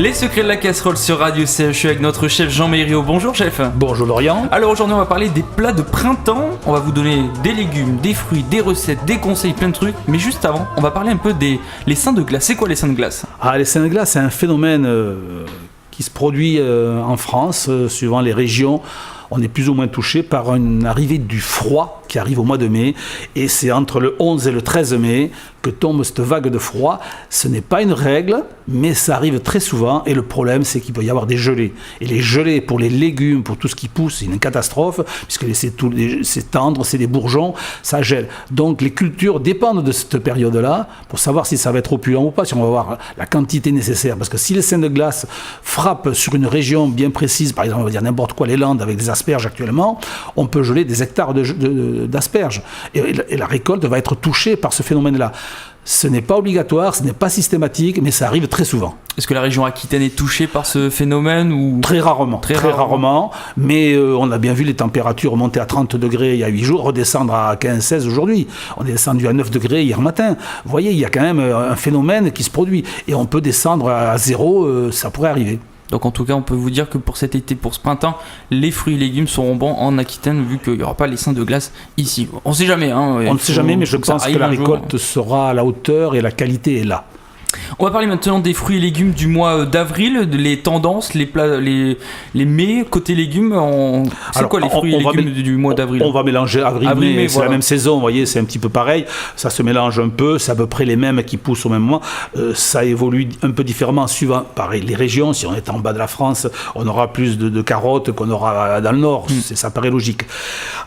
Les secrets de la casserole sur Radio CHU avec notre chef Jean-Marie Riault. Bonjour chef. Bonjour Laurent. Alors aujourd'hui on va parler des plats de printemps. On va vous donner des légumes, des fruits, des recettes, des conseils, plein de trucs. Mais juste avant, on va parler un peu des seins de glace. C'est quoi les seins de glace ? Les seins de glace, c'est un phénomène qui se produit en France, suivant les régions. On est plus ou moins touché par une arrivée du froid qui arrive au mois de mai. Et c'est entre le 11 et le 13 mai que tombe cette vague de froid. Ce n'est pas une règle, mais ça arrive très souvent. Et le problème, c'est qu'il peut y avoir des gelées. Et les gelées pour les légumes, pour tout ce qui pousse, c'est une catastrophe, puisque c'est tendre, c'est des bourgeons, ça gèle. Donc les cultures dépendent de cette période-là pour savoir si ça va être opulent ou pas, si on va avoir la quantité nécessaire. Parce que si les seins de glace frappent sur une région bien précise, par exemple, on va dire n'importe quoi, les Landes avec des asperges actuellement, on peut geler des hectares d'asperges. Et la récolte va être touchée par ce phénomène-là. Ce n'est pas obligatoire, ce n'est pas systématique, mais ça arrive très souvent. Est-ce que la région Aquitaine est touchée par ce phénomène ou... Très rarement, mais on a bien vu les températures monter à 30 degrés il y a 8 jours, redescendre à 15-16 aujourd'hui. On est descendu à 9 degrés hier matin. Vous voyez, il y a quand même un phénomène qui se produit. Et on peut descendre à 0, ça pourrait arriver. Donc en tout cas, on peut vous dire que pour cet été, pour ce printemps, les fruits et légumes seront bons en Aquitaine, vu qu'il n'y aura pas les seins de glace ici. On ne sait jamais. On ne sait jamais, mais je pense que la récolte sera à la hauteur et la qualité est là. On va parler maintenant des fruits et légumes du mois d'avril, les tendances, les plats, les mets côté légumes. C'est quoi les fruits et légumes du mois d'avril ? On va mélanger avril-mai, c'est voilà. La même saison, vous voyez, c'est un petit peu pareil. Ça se mélange un peu, c'est à peu près les mêmes qui poussent au même moment. Ça évolue un peu différemment suivant, pareil, les régions. Si on est en bas de la France, on aura plus de carottes qu'on aura dans le nord. Ça paraît logique.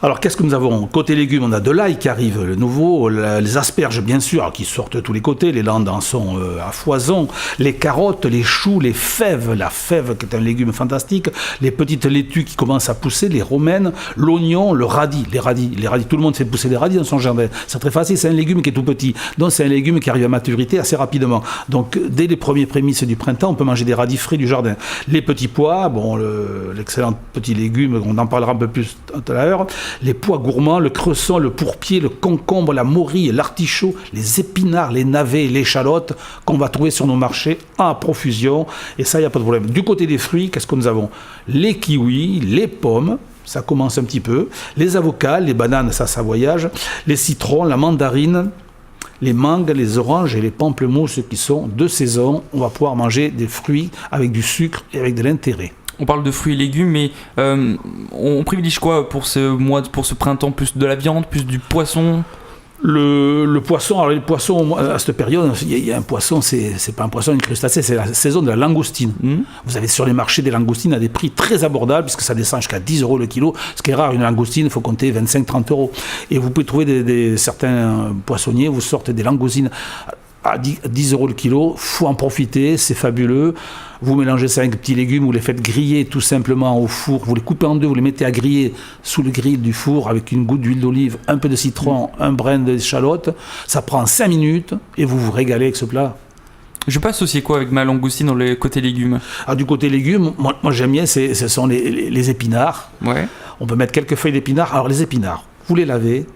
Alors, qu'est-ce que nous avons ? Côté légumes, on a de l'ail qui arrive, le nouveau, les asperges, bien sûr, qui sortent de tous les côtés. Les Landes en sont à foison, les carottes, les choux, les fèves, la fève qui est un légume fantastique, les petites laitues qui commencent à pousser, les romaines, l'oignon, le radis, les radis, tout le monde fait pousser des radis dans son jardin. C'est très facile, c'est un légume qui est tout petit, donc c'est un légume qui arrive à maturité assez rapidement. Donc dès les premiers prémices du printemps, on peut manger des radis frais du jardin. Les petits pois, l'excellent petit légume, on en parlera un peu plus tout à l'heure, les pois gourmands, le cresson, le pourpier, le concombre, la morille, l'artichaut, les épinards, les navets, l'échalote, qu'on va trouver sur nos marchés à profusion, et ça, il n'y a pas de problème. Du côté des fruits, qu'est-ce que nous avons ? Les kiwis, les pommes, ça commence un petit peu, les avocats, les bananes, ça voyage, les citrons, la mandarine, les mangues, les oranges et les pamplemousses qui sont de saison. On va pouvoir manger des fruits avec du sucre et avec de l'intérêt. On parle de fruits et légumes, mais on privilégie quoi pour ce printemps ? Plus de la viande, plus du poisson ? Le poisson, alors les poissons, à cette période, il y a un poisson, c'est pas un poisson, une crustacée, c'est la saison de la langoustine. Vous avez sur les marchés des langoustines à des prix très abordables, puisque ça descend jusqu'à 10 € le kilo, ce qui est rare. Une langoustine, il faut compter 25-30 €. Et vous pouvez trouver certains poissonniers, vous sortez des langoustines à 10 € le kilo, il faut en profiter, c'est fabuleux. Vous mélangez ça avec petits légumes, vous les faites griller tout simplement au four, vous les coupez en deux, vous les mettez à griller sous le grill du four avec une goutte d'huile d'olive, un peu de citron, un brin d'échalote. Ça prend 5 minutes et vous vous régalez avec ce plat. Je peux associer quoi avec ma langoustine dans le côté légumes ? Du côté légumes, moi j'aime bien, ce sont les épinards. Ouais. On peut mettre quelques feuilles d'épinards. Alors les épinards, vous les lavez,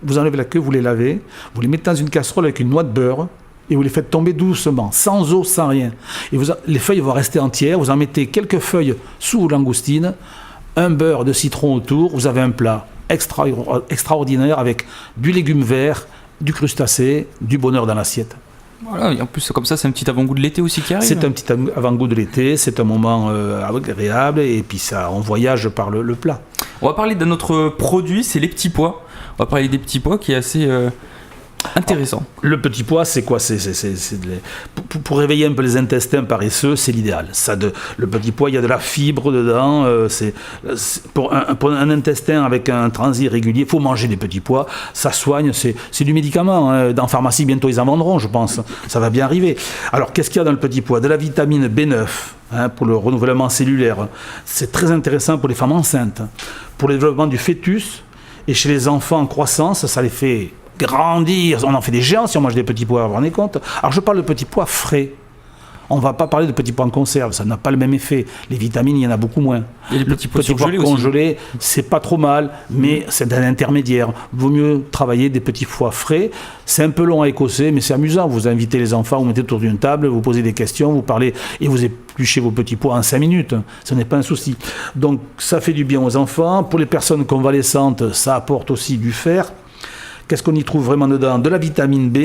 vous enlevez la queue, vous les lavez, vous les mettez dans une casserole avec une noix de beurre, et vous les faites tomber doucement, sans eau, sans rien. Et les feuilles vont rester entières, vous en mettez quelques feuilles sous vos langoustines, un beurre de citron autour, vous avez un plat extraordinaire avec du légume vert, du crustacé, du bonheur dans l'assiette. Voilà, et en plus comme ça, c'est un petit avant-goût de l'été aussi qui arrive. C'est un petit avant-goût de l'été, c'est un moment agréable, et puis ça, on voyage par le plat. On va parler d'un autre produit, c'est les petits pois. On va parler des petits pois qui est assez... intéressant. Alors, le petit pois, c'est quoi ? Pour réveiller un peu les intestins paresseux, c'est l'idéal. Le petit pois, il y a de la fibre dedans. Pour un intestin avec un transit régulier, il faut manger des petits pois. Ça soigne, c'est du médicament. Dans la pharmacie, bientôt, ils en vendront, je pense. Ça va bien arriver. Alors, qu'est-ce qu'il y a dans le petit pois ? De la vitamine B9 pour le renouvellement cellulaire. C'est très intéressant pour les femmes enceintes. Pour le développement du fœtus. Et chez les enfants en croissance, ça les fait grandir. On en fait des géants si on mange des petits pois, vous vous rendez compte ? Alors je parle de petits pois frais. On ne va pas parler de petits pois en conserve, ça n'a pas le même effet. Les vitamines, il y en a beaucoup moins. Et les petits pois congelés, c'est pas trop mal, mais c'est un intermédiaire. Vaut mieux travailler des petits pois frais. C'est un peu long à écosser, mais c'est amusant. Vous invitez les enfants, vous mettez autour d'une table, vous posez des questions, vous parlez et vous épluchez vos petits pois en 5 minutes. Ce n'est pas un souci. Donc ça fait du bien aux enfants. Pour les personnes convalescentes, ça apporte aussi du fer. Qu'est-ce qu'on y trouve vraiment dedans? De la vitamine B.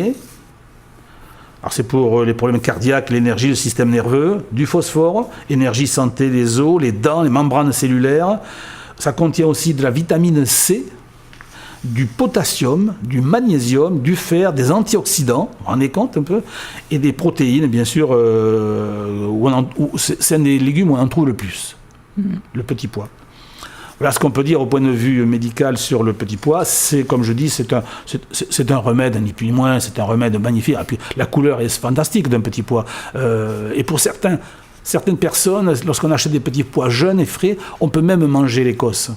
Alors c'est pour les problèmes cardiaques, l'énergie, le système nerveux, du phosphore, énergie, santé, les os, les dents, les membranes cellulaires. Ça contient aussi de la vitamine C, du potassium, du magnésium, du fer, des antioxydants, on en est compte un peu, et des protéines, bien sûr, c'est un des légumes où on en trouve le plus, le petit pois. Voilà ce qu'on peut dire au point de vue médical sur le petit pois. C'est, comme je dis, c'est un remède, ni plus ni moins, c'est un remède magnifique. Et puis, la couleur est fantastique d'un petit pois. Et pour certaines personnes, lorsqu'on achète des petits pois jeunes et frais, on peut même manger l'écosse.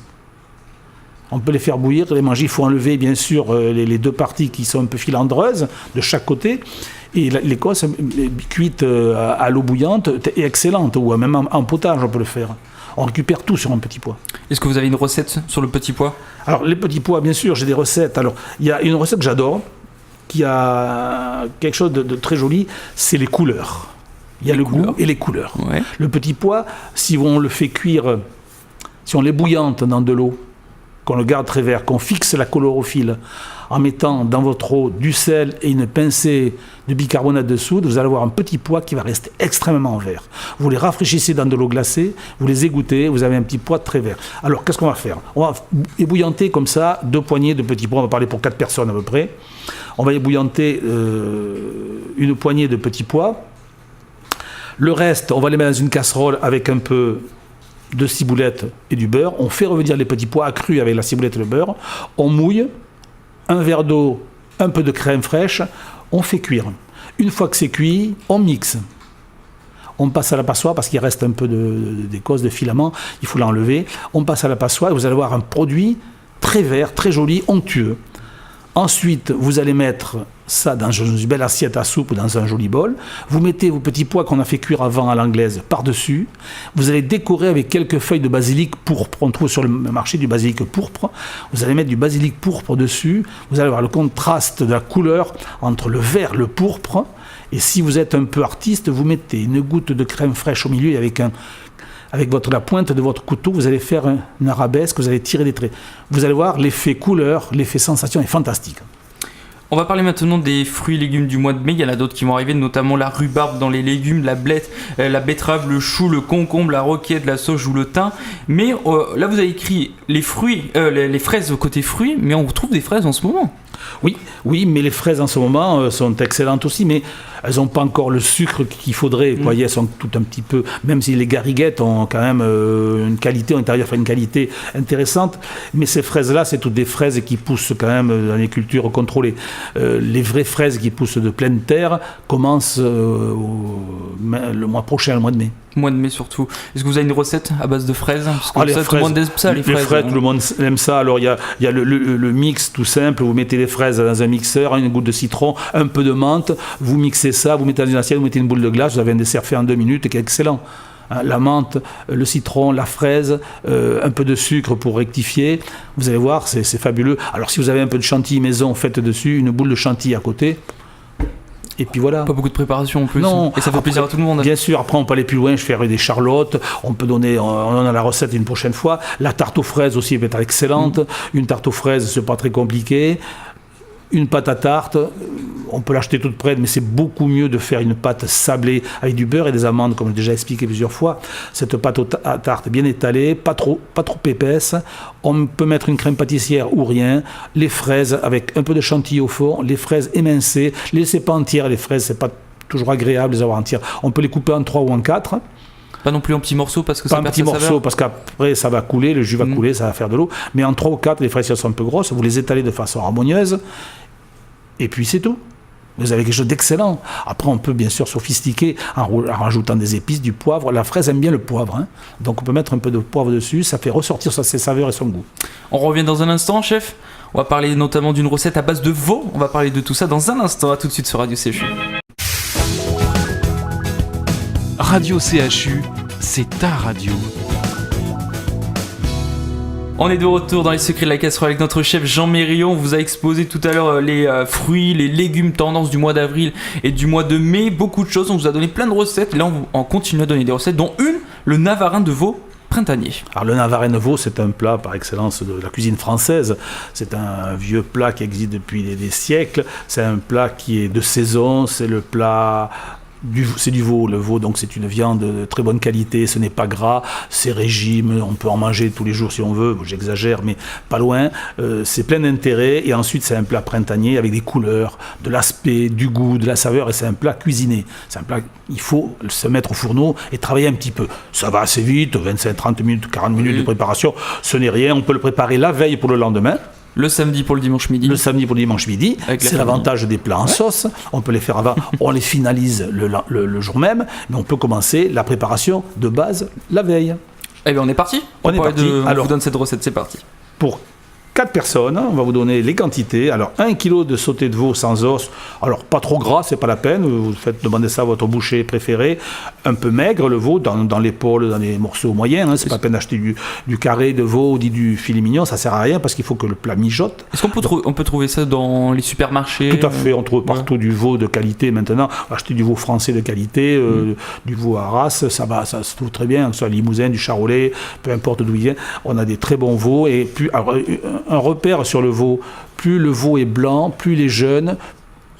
On peut les faire bouillir, les manger. Il faut enlever, bien sûr, les deux parties qui sont un peu filandreuses de chaque côté. Et l'écosse cuite à l'eau bouillante est excellente, ou même en potage, on peut le faire. On récupère tout sur un petit pois. Est-ce que vous avez une recette sur le petit pois? Alors, les petits pois, bien sûr, j'ai des recettes. Alors, il y a une recette que j'adore, qui a quelque chose de très joli, c'est les couleurs. Il y a le goût et les couleurs. Ouais. Le petit pois, si on le fait cuire, si on l'ébouillante dans de l'eau, qu'on le garde très vert, qu'on fixe la chlorophylle en mettant dans votre eau du sel et une pincée de bicarbonate de soude, vous allez avoir un petit pois qui va rester extrêmement vert. Vous les rafraîchissez dans de l'eau glacée, vous les égouttez, vous avez un petit pois très vert. Alors, qu'est-ce qu'on va faire? On va ébouillanter comme ça 2 poignées de petits pois, on va parler pour 4 personnes à peu près. On va ébouillanter une poignée de petits pois. Le reste, on va les mettre dans une casserole avec un peu de ciboulette et du beurre. On fait revenir les petits pois accrus avec la ciboulette et le beurre. On mouille, un verre d'eau, un peu de crème fraîche. On fait cuire. Une fois que c'est cuit, on mixe. On passe à la passoire parce qu'il reste un peu d'écosse, de filament. Il faut l'enlever. On passe à la passoire et vous allez avoir un produit très vert, très joli, onctueux. Ensuite, vous allez mettre ça dans une belle assiette à soupe, dans un joli bol. Vous mettez vos petits pois qu'on a fait cuire avant à l'anglaise par-dessus. Vous allez décorer avec quelques feuilles de basilic pourpre. On trouve sur le marché du basilic pourpre. Vous allez mettre du basilic pourpre dessus. Vous allez avoir le contraste de la couleur entre le vert et le pourpre. Et si vous êtes un peu artiste, vous mettez une goutte de crème fraîche au milieu et avec la pointe de votre couteau, vous allez faire une arabesque, vous allez tirer des traits. Vous allez voir, l'effet couleur, l'effet sensation est fantastique. On va parler maintenant des fruits et légumes du mois de mai. Il y en a d'autres qui vont arriver, notamment la rhubarbe dans les légumes, la betterave, le chou, le concombre, la roquette, la sauge ou le thym. Mais là, vous avez écrit les fraises côté fruits, mais on retrouve des fraises en ce moment. Oui, mais les fraises en ce moment sont excellentes aussi, mais elles n'ont pas encore le sucre qu'il faudrait. Vous voyez, elles sont toutes un petit peu, même si les gariguettes ont quand même une qualité, on est arrivé à faire une qualité intéressante, mais ces fraises-là, c'est toutes des fraises qui poussent quand même dans les cultures contrôlées. Les vraies fraises qui poussent de pleine terre commencent le mois prochain, le mois de mai. Mois de mai surtout. Est-ce que vous avez une recette à base de fraises? Parce que tout le monde aime ça, les fraises. Tout le monde aime ça. Alors il y a le mix tout simple. Vous mettez les fraises dans un mixeur, une goutte de citron, un peu de menthe. Vous mixez ça, vous mettez dans une assiette, vous mettez une boule de glace. Vous avez un dessert fait en 2 minutes qui est excellent. La menthe, le citron, la fraise, un peu de sucre pour rectifier. Vous allez voir, c'est fabuleux. Alors si vous avez un peu de chantilly maison, faites dessus une boule de chantilly à côté. Et puis voilà. Pas beaucoup de préparation en plus. Non. Et ça fait plaisir à tout le monde. Bien sûr, après on peut aller plus loin, je ferai des charlottes, on en a la recette une prochaine fois. La tarte aux fraises aussi peut être excellente. Une tarte aux fraises, c'est pas très compliqué. Une pâte à tarte, on peut l'acheter toute prête, mais c'est beaucoup mieux de faire une pâte sablée avec du beurre et des amandes, comme j'ai déjà expliqué plusieurs fois. Cette pâte à tarte bien étalée, pas trop épaisse. On peut mettre une crème pâtissière ou rien. Les fraises avec un peu de chantilly au fond, les fraises émincées. Les laissez pas entières, les fraises, c'est pas toujours agréable de les avoir entières. On peut les couper en 3 ou en 4. Pas non plus en petits morceaux parce que ça perd sa saveur. Pas en petits morceaux parce qu'après ça va couler, le jus va couler, ça va faire de l'eau. Mais en 3 ou 4, les fraises sont un peu grosses, vous les étalez de façon harmonieuse. Et puis c'est tout. Vous avez quelque chose d'excellent. Après, on peut bien sûr sophistiquer en rajoutant des épices, du poivre. La fraise aime bien le poivre, hein. Donc on peut mettre un peu de poivre dessus, ça fait ressortir ses saveurs et son goût. On revient dans un instant, chef. On va parler notamment d'une recette à base de veau. On va parler de tout ça dans un instant. À tout de suite sur Radio CHU. Radio CHU, c'est ta radio. On est de retour dans les secrets de la casserole avec notre chef Jean Mériot. On vous a exposé tout à l'heure les fruits, les légumes tendances du mois d'avril et du mois de mai. Beaucoup de choses, on vous a donné plein de recettes. Là, on continue à donner des recettes, dont une, le navarin de veau printanier. Alors le navarin de veau, c'est un plat par excellence de la cuisine française. C'est un vieux plat qui existe depuis des siècles. C'est un plat qui est de saison. C'est le plat... c'est du veau, le veau, donc c'est une viande de très bonne qualité, ce n'est pas gras, c'est régime, on peut en manger tous les jours si on veut, j'exagère, mais pas loin, c'est plein d'intérêt, et ensuite c'est un plat printanier avec des couleurs, de l'aspect, du goût, de la saveur, et c'est un plat cuisiné. C'est un plat, il faut se mettre au fourneau et travailler un petit peu. Ça va assez vite, 25, 30 minutes, 40 minutes de préparation, ce n'est rien, on peut le préparer la veille pour le lendemain. Le samedi pour le dimanche midi. Le samedi pour le dimanche midi. C'est l'avantage des plats en sauce. On peut les faire avant. On les finalise le jour même. Mais on peut commencer la préparation de base la veille. Eh bien, on est parti. On est parti. Alors, on vous donne cette recette, c'est parti. Pour 4 personnes, on va vous donner les quantités. Alors, 1 kg de sauté de veau sans os. Alors, pas trop gras, c'est pas la peine. Vous faites demander ça à votre boucher préféré. Un peu maigre, le veau, dans l'épaule, dans les morceaux moyens. C'est pas la peine d'acheter du carré de veau ou du filet mignon. Ça sert à rien parce qu'il faut que le plat mijote. Est-ce qu'on peut trouver ça dans les supermarchés? Tout à fait. On trouve partout du veau de qualité maintenant. Acheter du veau français de qualité, du veau à race, ça se trouve très bien. Que ce soit Limousin, du Charolais, peu importe d'où il vient. On a des très bons veaux. Et puis, alors, un repère sur le veau, plus le veau est blanc, plus il est jeune,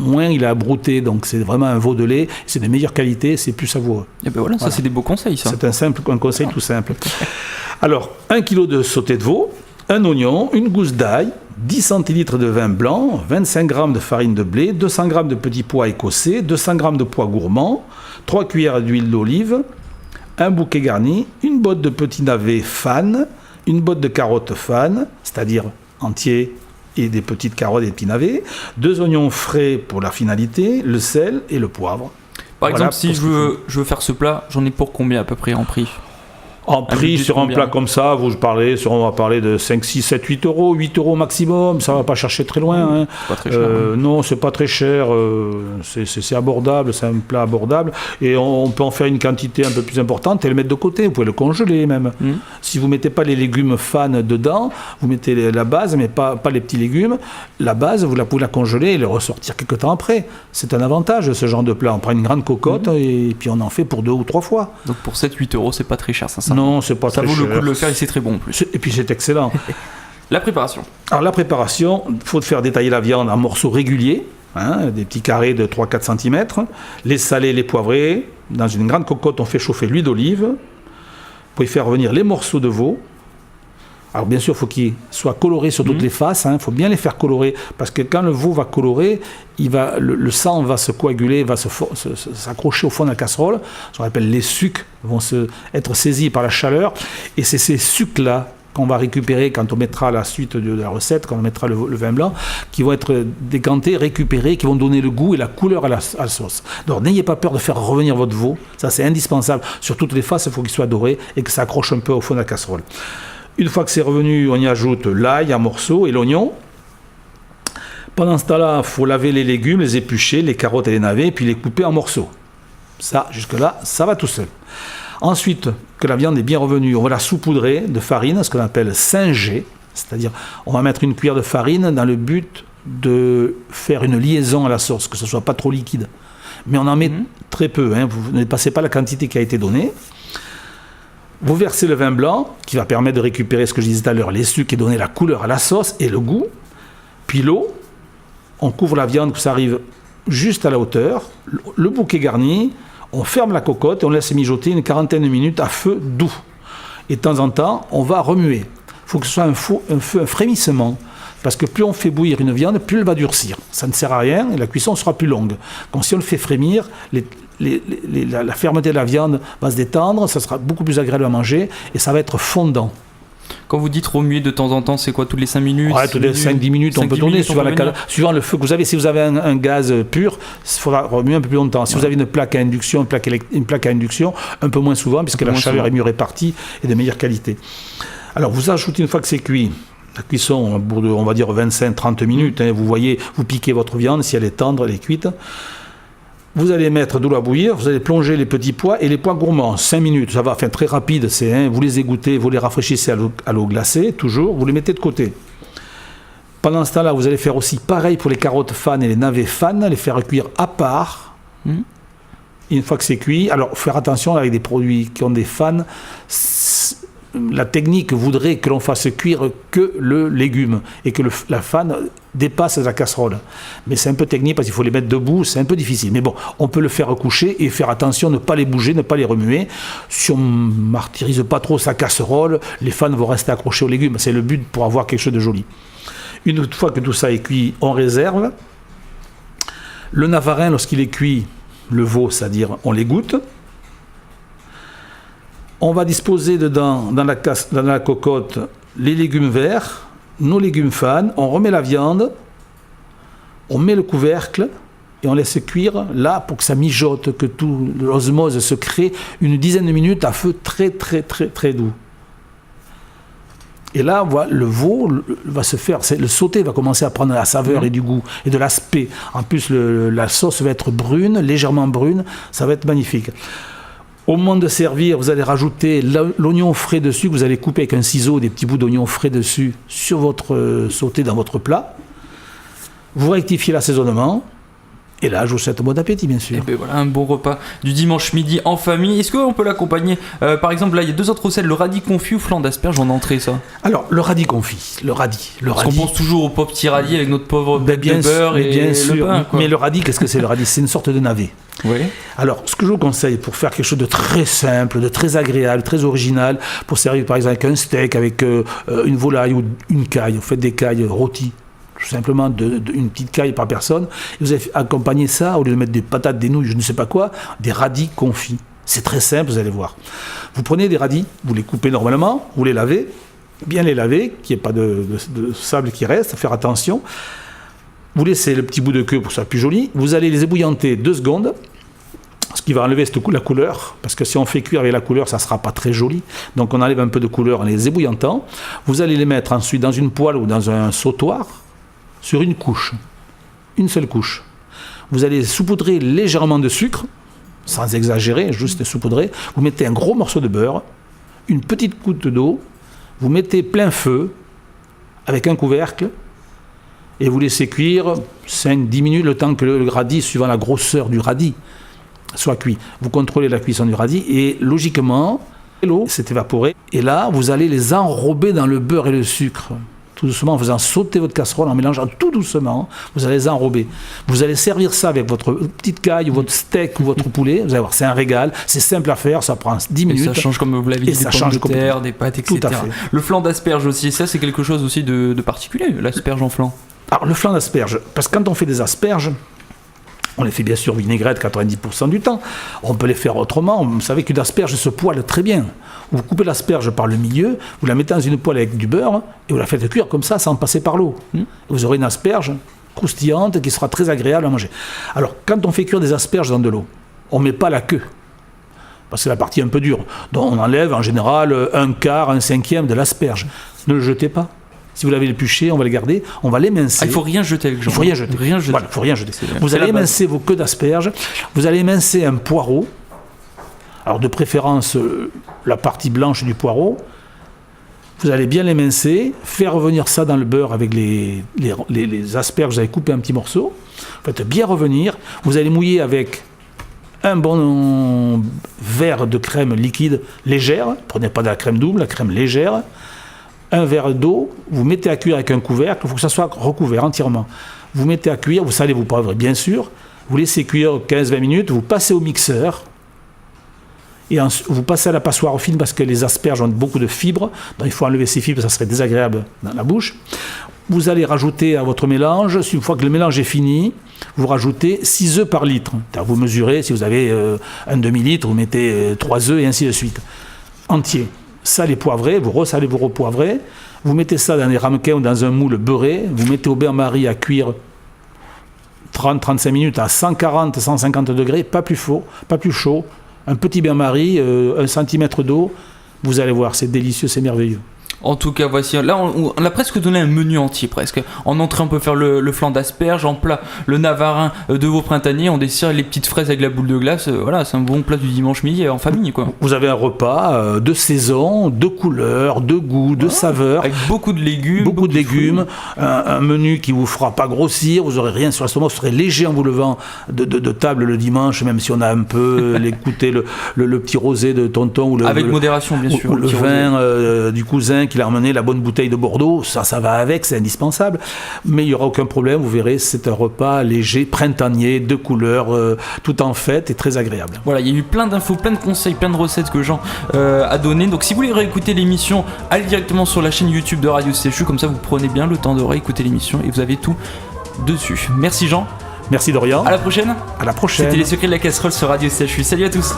moins il a brouté, donc c'est vraiment un veau de lait, c'est de meilleure qualité, c'est plus savoureux. Et ben voilà, ça c'est des beaux conseils ça. C'est un conseil tout simple. Alors, 1 kg de sauté de veau, un oignon, une gousse d'ail, 10 centilitres de vin blanc, 25 g de farine de blé, 200 g de petits pois écossais, 200 g de pois gourmands, 3 cuillères d'huile d'olive, un bouquet garni, une botte de petits navets fan, une botte de carottes fan, c'est-à-dire entiers et des petites carottes et des petits navets, 2 oignons frais pour la finalité, le sel et le poivre. Par exemple, si je veux faire ce plat, j'en ai pour combien à peu près en prix? En prix, sur un plat comme ça, on va parler de 5, 6, 7, 8 euros, 8 euros maximum, ça ne va pas chercher très loin. Hein. C'est pas très cher. Non, c'est pas très cher, c'est abordable, c'est un plat abordable, et on peut en faire une quantité un peu plus importante et le mettre de côté, vous pouvez le congeler même. Si vous ne mettez pas les légumes fans dedans, vous mettez la base, mais pas les petits légumes, la base, vous pouvez la congeler et le ressortir quelques temps après. C'est un avantage, ce genre de plat. On prend une grande cocotte et puis on en fait pour 2 ou 3 fois. Donc pour 7-8 euros, c'est pas très cher, ça. Non, c'est pas très cher. Ça vaut le coup de le faire et c'est très bon en plus. Et puis c'est excellent. La préparation. Alors la préparation, il faut faire détailler la viande en morceaux réguliers, des petits carrés de 3-4 cm, les saler, les poivrer. Dans une grande cocotte, on fait chauffer l'huile d'olive. Vous pouvez faire revenir les morceaux de veau. Alors bien sûr, il faut qu'ils soient colorés sur toutes les faces, il faut bien les faire colorer, parce que quand le veau va colorer, le sang va se coaguler, va s'accrocher au fond de la casserole, ce qu'on appelle les sucs vont être saisis par la chaleur, et c'est ces sucs-là qu'on va récupérer quand on mettra la suite de la recette, quand on mettra le vin blanc, qui vont être décantés, récupérés, qui vont donner le goût et la couleur à la sauce. Donc n'ayez pas peur de faire revenir votre veau, ça c'est indispensable, sur toutes les faces, il faut qu'il soit doré et que ça accroche un peu au fond de la casserole. Une fois que c'est revenu, on y ajoute l'ail en morceaux et l'oignon. Pendant ce temps-là, il faut laver les légumes, les éplucher, les carottes et les navets, puis les couper en morceaux. Ça, jusque-là, ça va tout seul. Ensuite, que la viande est bien revenue, on va la saupoudrer de farine, ce qu'on appelle singer. C'est-à-dire, on va mettre une cuillère de farine dans le but de faire une liaison à la sauce, que ce ne soit pas trop liquide. Mais on en met très peu, vous ne dépassez pas la quantité qui a été donnée. Vous versez le vin blanc, qui va permettre de récupérer ce que je disais tout à l'heure, les sucres et donner la couleur à la sauce et le goût. Puis l'eau, on couvre la viande, que ça arrive juste à la hauteur. Le bouquet garni, on ferme la cocotte et on laisse mijoter une quarantaine de minutes à feu doux. Et de temps en temps, on va remuer. Il faut que ce soit un frémissement. Parce que plus on fait bouillir une viande, plus elle va durcir. Ça ne sert à rien et la cuisson sera plus longue. Donc si on le fait frémir, la fermeté de la viande va se détendre, ça sera beaucoup plus agréable à manger et ça va être fondant. Quand vous dites remuer de temps en temps, c'est quoi, toutes les 5 minutes? Ouais, toutes les 5-10 minutes, on peut tourner suivant le feu que vous avez. Si vous avez un gaz pur, il faudra remuer un peu plus longtemps. Si vous avez une plaque à induction, un peu moins souvent, puisque la chaleur est mieux répartie et de meilleure qualité. Alors vous ajoutez, une fois que c'est cuit, la cuisson, au bout de, on va dire 25-30 minutes, vous voyez, vous piquez votre viande, si elle est tendre, elle est cuite. Vous allez mettre de l'eau à bouillir, vous allez plonger les petits pois et les pois gourmands, 5 minutes, ça va, enfin très rapide, vous les égouttez, vous les rafraîchissez à l'eau glacée, toujours, vous les mettez de côté. Pendant ce temps-là, vous allez faire aussi pareil pour les carottes fanes et les navets fanes, les faire cuire à part. Une fois que c'est cuit, alors faire attention avec des produits qui ont des fanes, la technique voudrait que l'on fasse cuire que le légume et que la fan dépasse la casserole. Mais c'est un peu technique parce qu'il faut les mettre debout, c'est un peu difficile. Mais bon, on peut le faire coucher et faire attention, ne pas les bouger, ne pas les remuer. Si on ne martyrise pas trop sa casserole, les fans vont rester accrochés aux légumes. C'est le but pour avoir quelque chose de joli. Une fois que tout ça est cuit, on réserve. Le navarin, lorsqu'il est cuit, le veau, c'est-à-dire on l'égoutte. On va disposer dedans, dans la cocotte, les légumes verts, nos légumes fans, on remet la viande, on met le couvercle et on laisse cuire là pour que ça mijote, que tout l'osmose se crée, une dizaine de minutes à feu très très très très doux. Et là, voilà, le veau va se faire, le sauté va commencer à prendre la saveur et du goût et de l'aspect. En plus, la sauce va être brune, légèrement brune, ça va être magnifique. Au moment de servir, vous allez rajouter l'oignon frais dessus, que vous allez couper avec un ciseau, des petits bouts d'oignon frais dessus, sur votre sauté dans votre plat. Vous rectifiez l'assaisonnement. Et là, je vous souhaite bon appétit, bien sûr. Et ben voilà, un bon repas du dimanche midi en famille. Est-ce qu'on peut l'accompagner par exemple, là, il y a 2 autres recettes, le radis confit ou flan d'asperges en entrée, ça? Alors, le radis confit, le radis. Parce qu'on pense toujours au pauvre petit radis avec notre pauvre bête de beurre et bien sûr. Le pain, quoi. Mais le radis, qu'est-ce que c'est le radis? C'est une sorte de navet. Oui. Alors, ce que je vous conseille pour faire quelque chose de très simple, de très agréable, très original, pour servir par exemple avec un steak, avec une volaille ou une caille, vous faites des cailles rôties. Tout simplement une petite caille par personne, et vous avez accompagné ça, au lieu de mettre des patates, des nouilles, je ne sais pas quoi, des radis confits. C'est très simple, vous allez voir. Vous prenez des radis, vous les coupez normalement, vous les lavez, bien les laver, qu'il n'y ait pas de sable qui reste, faire attention. Vous laissez le petit bout de queue pour que ça soit plus joli, vous allez les ébouillanter 2 secondes, ce qui va enlever la couleur, parce que si on fait cuire avec la couleur, ça ne sera pas très joli. Donc on enlève un peu de couleur en les ébouillantant. Vous allez les mettre ensuite dans une poêle ou dans un sautoir, sur une couche, une seule couche. Vous allez saupoudrer légèrement de sucre, sans exagérer, juste saupoudrer. Vous mettez un gros morceau de beurre, une petite goutte d'eau, vous mettez plein feu, avec un couvercle, et vous laissez cuire 5-10 minutes, le temps que le radis, suivant la grosseur du radis, soit cuit. Vous contrôlez la cuisson du radis, et logiquement, l'eau s'est évaporée, et là, vous allez les enrober dans le beurre et le sucre. Tout doucement, en faisant sauter votre casserole, en mélangeant tout doucement, vous allez les enrober. Vous allez servir ça avec votre petite caille, ou votre steak, ou votre poulet. Vous allez voir, c'est un régal, c'est simple à faire, ça prend 10 minutes. Et ça change, comme vous l'avez dit, des pommes de terre, des pâtes, etc. Tout à fait. Le flan d'asperges aussi, ça c'est quelque chose aussi de particulier, l'asperge en flan. Alors, le flan d'asperges, parce que quand on fait des asperges, on les fait bien sûr vinaigrette 90% du temps. On peut les faire autrement. Vous savez qu'une asperge se poêle très bien. Vous coupez l'asperge par le milieu, vous la mettez dans une poêle avec du beurre et vous la faites cuire comme ça sans passer par l'eau. Vous aurez une asperge croustillante qui sera très agréable à manger. Alors, quand on fait cuire des asperges dans de l'eau, on ne met pas la queue. Parce que c'est la partie un peu dure. Donc on enlève en général 1/4, 1/5 de l'asperge. Ne le jetez pas. Si vous l'avez épluché, on va le garder, on va l'émincer. Il ne faut rien jeter avec Jean. Il ne faut rien jeter. Voilà, faut rien jeter. Vous allez émincer vos queues d'asperges, vous allez émincer un poireau, alors de préférence la partie blanche du poireau, vous allez bien l'émincer, faire revenir ça dans le beurre avec les asperges, vous allez couper un petit morceau, faites bien revenir, vous allez mouiller avec un bon verre de crème liquide légère, prenez pas de la crème double, la crème légère, un verre d'eau, vous mettez à cuire avec un couvercle, il faut que ça soit recouvert entièrement. Vous mettez à cuire, vous salez, vous poivrez bien sûr, vous laissez cuire 15-20 minutes, vous passez au mixeur, et vous passez à la passoire fine parce que les asperges ont beaucoup de fibres, donc il faut enlever ces fibres, ça serait désagréable dans la bouche. Vous allez rajouter à votre mélange, une fois que le mélange est fini, vous rajoutez 6 œufs par litre. Vous mesurez, si vous avez un demi-litre, vous mettez 3 œufs et ainsi de suite, entiers. Salé poivré, vous resalez, vous repoivrez, vous mettez ça dans des ramequins ou dans un moule beurré, vous mettez au bain-marie à cuire 30-35 minutes à 140-150 degrés, pas plus chaud, un petit bain-marie, 1 cm d'eau, vous allez voir, c'est délicieux, c'est merveilleux. En tout cas, voici. Là, on a presque donné un menu entier, presque. En entrée, on peut faire le flan d'asperges. En plat, le navarin de veau printanier. On dessert les petites fraises avec la boule de glace. Voilà, c'est un bon plat du dimanche midi en famille, quoi. Vous avez un repas de saison, de couleurs, de goût, de saveurs. Avec beaucoup de légumes. Beaucoup de légumes. Un menu qui vous fera pas grossir. Vous aurez rien sur l'estomac. Vous serez léger en vous levant de table le dimanche, même si on a un peu écouté le petit rosé de tonton. Ou avec modération, bien sûr. Ou le vin du cousin qu'il a ramené, la bonne bouteille de Bordeaux, ça va avec, c'est indispensable. Mais il n'y aura aucun problème, vous verrez, c'est un repas léger, printanier, de couleurs, tout en fête et très agréable. Voilà, il y a eu plein d'infos, plein de conseils, plein de recettes que Jean a donné. Donc si vous voulez réécouter l'émission, allez directement sur la chaîne YouTube de Radio CHU, comme ça vous prenez bien le temps de réécouter l'émission et vous avez tout dessus. Merci Jean. Merci Dorian. À la prochaine. À la prochaine. C'était les secrets de la casserole sur Radio CHU. Salut à tous.